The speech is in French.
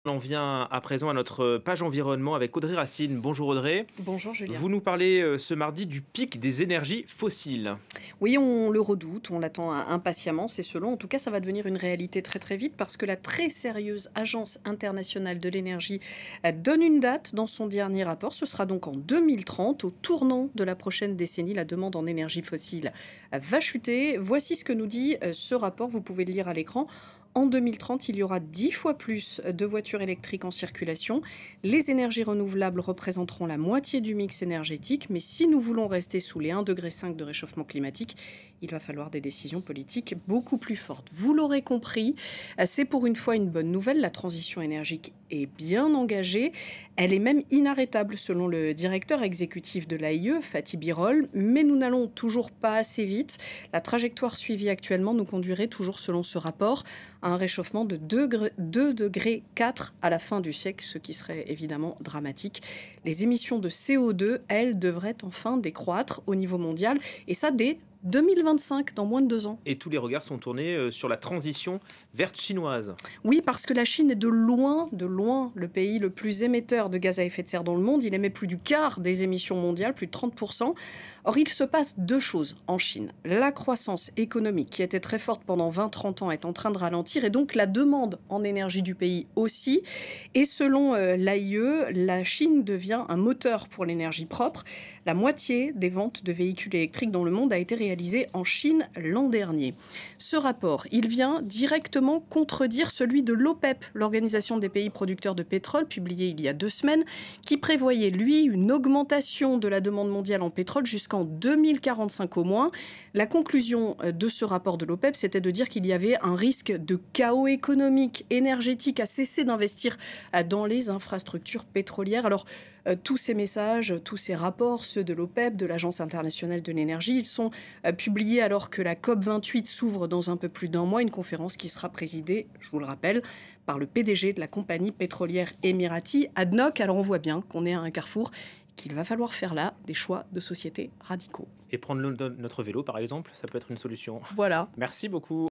On vient à présent à notre page environnement avec Audrey Racine. Bonjour Audrey. Bonjour Julien. Vous nous parlez ce mardi du pic des énergies fossiles. Oui, on le redoute, on l'attend impatiemment, c'est selon. En tout cas, ça va devenir une réalité très très vite parce que la très sérieuse Agence internationale de l'énergie donne une date dans son dernier rapport. Ce sera donc en 2030, au tournant de la prochaine décennie. La demande en énergie fossile va chuter. Voici ce que nous dit ce rapport, vous pouvez le lire à l'écran. En 2030, il y aura 10 fois plus de voitures électriques en circulation. Les énergies renouvelables représenteront la moitié du mix énergétique. Mais si nous voulons rester sous les 1,5 degré de réchauffement climatique, il va falloir des décisions politiques beaucoup plus fortes. Vous l'aurez compris, c'est pour une fois une bonne nouvelle. La transition énergétique est bien engagée. Elle est même inarrêtable selon le directeur exécutif de l'AIE, Fatih Birol. Mais nous n'allons toujours pas assez vite. La trajectoire suivie actuellement nous conduirait toujours selon ce rapport à un réchauffement de 2,4 degrés à la fin du siècle, ce qui serait évidemment dramatique. Les émissions de CO2, elles, devraient enfin décroître au niveau mondial, et ça dès 2025, dans moins de 2 ans. Et tous les regards sont tournés sur la transition verte chinoise. Oui, parce que la Chine est de loin, le pays le plus émetteur de gaz à effet de serre dans le monde. Il émet plus du quart des émissions mondiales, plus de 30%. Or, il se passe deux choses en Chine. La croissance économique, qui était très forte pendant 20-30 ans, est en train de ralentir, et donc la demande en énergie du pays aussi. Et selon l'AIE, la Chine devient un moteur pour l'énergie propre. La moitié des ventes de véhicules électriques dans le monde a été réalisée en Chine l'an dernier. Ce rapport, il vient directement contredire celui de l'OPEP, l'Organisation des pays producteurs de pétrole, publié il y a 2 semaines, qui prévoyait, lui, une augmentation de la demande mondiale en pétrole jusqu'en 2045 au moins. La conclusion de ce rapport de l'OPEP, c'était de dire qu'il y avait un risque de chaos économique, énergétique, à cesser d'investir dans les infrastructures pétrolières. Alors, tous ces messages, tous ces rapports, ceux de l'OPEP, de l'Agence internationale de l'énergie, ils sont publiés alors que la COP28 s'ouvre dans un peu plus d'1 mois, une conférence qui sera présidée, je vous le rappelle, par le PDG de la compagnie pétrolière Emirati, ADNOC. Alors on voit bien qu'on est à un carrefour, qu'il va falloir faire là des choix de société radicaux. Et prendre notre vélo, par exemple, ça peut être une solution. Voilà. Merci beaucoup.